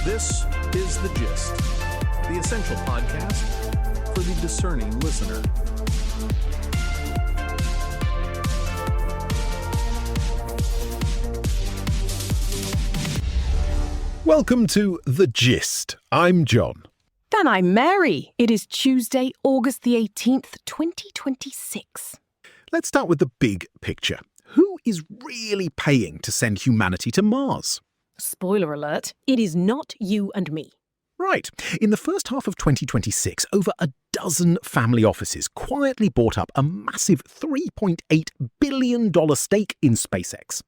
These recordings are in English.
This is The Gist, the essential podcast for the discerning listener. Welcome to The Gist. I'm John. And I'm Mary. It is Tuesday, August the 18th, 2026. Let's start with the big picture. Who is really paying to send humanity to Mars? Spoiler alert, it is not you and me. Right. In the first half of 2026, over a dozen family offices quietly bought up a massive $3.8 billion stake in SpaceX.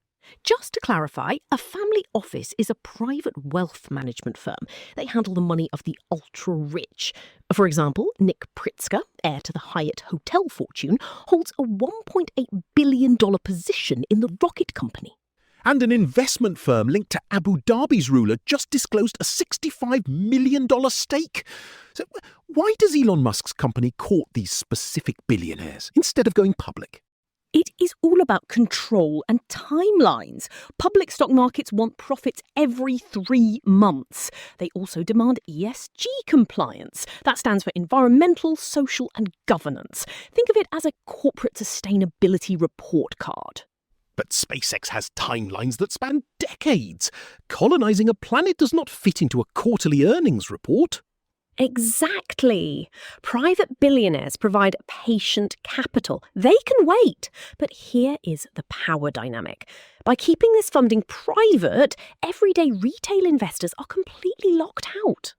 Just to clarify, a family office is a private wealth management firm. They handle the money of the ultra-rich. For example, Nick Pritzker, heir to the Hyatt hotel fortune, holds a $1.8 billion position in the rocket company. And an investment firm linked to Abu Dhabi's ruler just disclosed a $65 million stake. So why does Elon Musk's company court these specific billionaires instead of going public? It is all about control and timelines. Public stock markets want profits every 3 months. They also demand ESG compliance. That stands for environmental, social and governance. Think of it as a corporate sustainability report card. But SpaceX has timelines that span decades. Colonizing a planet does not fit into a quarterly earnings report. Exactly. Private billionaires provide patient capital. They can wait. But here is the power dynamic. By keeping this funding private, everyday retail investors are completely locked out.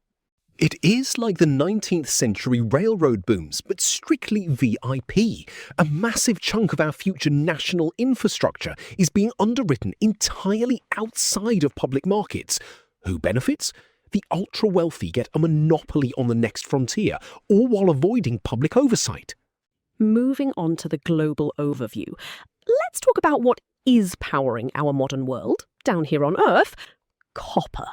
It is like the 19th century railroad booms, but strictly VIP. A massive chunk of our future national infrastructure is being underwritten entirely outside of public markets. Who benefits? The ultra-wealthy get a monopoly on the next frontier, all while avoiding public oversight. Moving on to the global overview, let's talk about what is powering our modern world, down here on Earth: copper.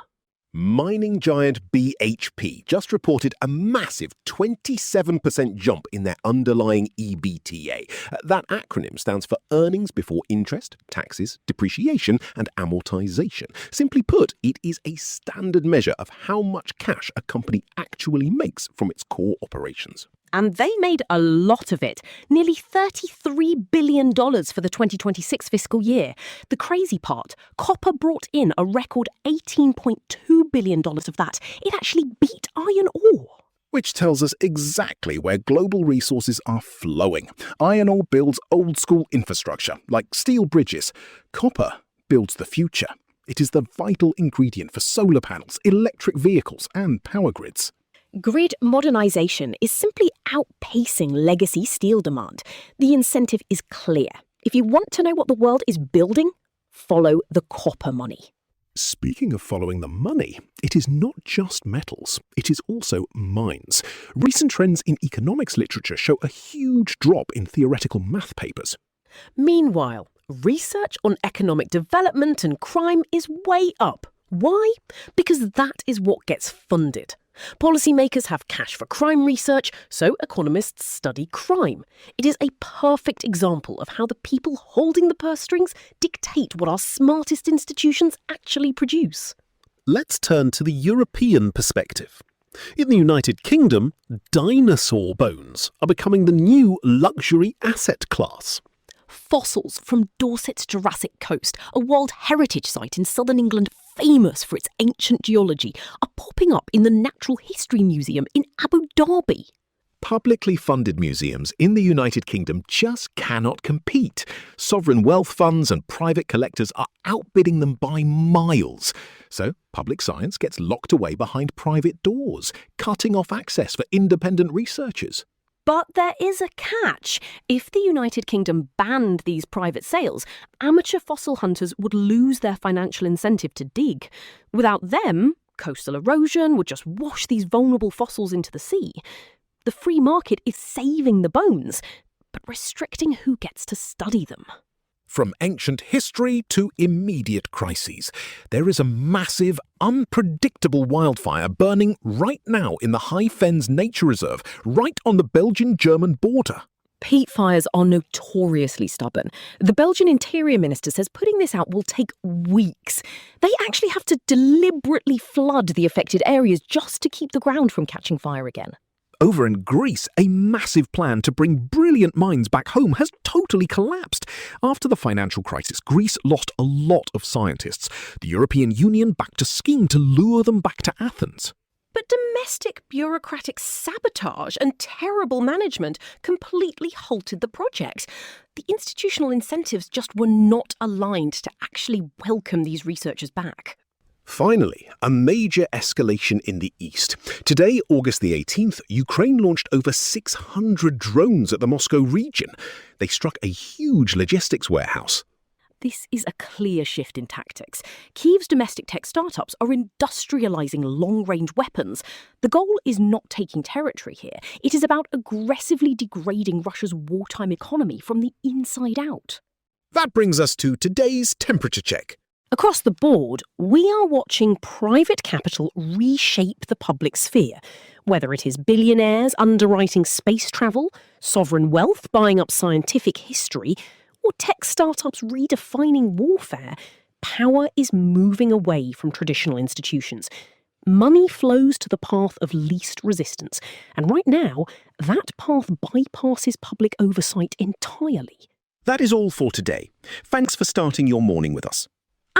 Mining giant BHP just reported a massive 27% jump in their underlying EBITDA. That acronym stands for Earnings Before Interest, Taxes, Depreciation and Amortization. Simply put, it is a standard measure of how much cash a company actually makes from its core operations. And they made a lot of it, nearly $33 billion for the 2026 fiscal year. The crazy part, copper brought in a record $18.2 billion of that. It actually beat iron ore. Which tells us exactly where global resources are flowing. Iron ore builds old-school infrastructure, like steel bridges. Copper builds the future. It is the vital ingredient for solar panels, electric vehicles and power grids. Grid modernisation is simply outpacing legacy steel demand. The incentive is clear. If you want to know what the world is building, follow the copper money. Speaking of following the money, it is not just metals, it is also mines. Recent trends in economics literature show a huge drop in theoretical math papers. Meanwhile, research on economic development and crime is way up. Why? Because that is what gets funded. Policymakers have cash for crime research, so economists study crime. It is a perfect example of how the people holding the purse strings dictate what our smartest institutions actually produce. Let's turn to the European perspective. In the United Kingdom, dinosaur bones are becoming the new luxury asset class. Fossils from Dorset's Jurassic coast, a World Heritage Site in southern England famous for its ancient geology, are popping up in the Natural History Museum in Abu Dhabi. Publicly funded museums in the United Kingdom just cannot compete. Sovereign wealth funds and private collectors are outbidding them by miles. So public science gets locked away behind private doors, cutting off access for independent researchers. But there is a catch. If the United Kingdom banned these private sales, amateur fossil hunters would lose their financial incentive to dig. Without them, coastal erosion would just wash these vulnerable fossils into the sea. The free market is saving the bones, but restricting who gets to study them. From ancient history to immediate crises, there is a massive, unpredictable wildfire burning right now in the High Fens Nature Reserve, right on the Belgian-German border. Peat fires are notoriously stubborn. The Belgian Interior Minister says putting this out will take weeks. They actually have to deliberately flood the affected areas just to keep the ground from catching fire again. Over in Greece, a massive plan to bring brilliant minds back home has totally collapsed. After the financial crisis, Greece lost a lot of scientists. The European Union backed a scheme to lure them back to Athens. But domestic bureaucratic sabotage and terrible management completely halted the project. The institutional incentives just were not aligned to actually welcome these researchers back. Finally, a major escalation in the east. Today, August the 18th, Ukraine launched over 600 drones at the Moscow region. They struck a huge logistics warehouse. This is a clear shift in tactics. Kyiv's domestic tech startups are industrializing long-range weapons. The goal is not taking territory here. It is about aggressively degrading Russia's wartime economy from the inside out. That brings us to today's temperature check. Across the board, we are watching private capital reshape the public sphere. Whether it is billionaires underwriting space travel, sovereign wealth buying up scientific history, or tech startups redefining warfare, power is moving away from traditional institutions. Money flows to the path of least resistance, and right now, that path bypasses public oversight entirely. That is all for today. Thanks for starting your morning with us.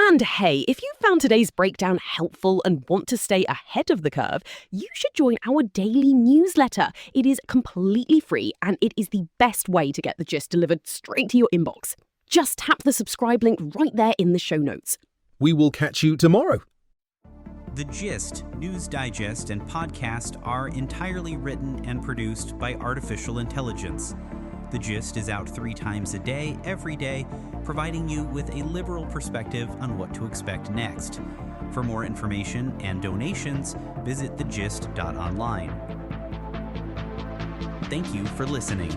And hey, if you found today's breakdown helpful and want to stay ahead of the curve, you should join our daily newsletter. It is completely free and it is the best way to get the gist delivered straight to your inbox. Just tap the subscribe link right there in the show notes. We will catch you tomorrow. The Gist, News Digest, and podcast are entirely written and produced by artificial intelligence. The Gist is out 3 times a day, every day, providing you with a liberal perspective on what to expect next. For more information and donations, visit thegist.online. Thank you for listening.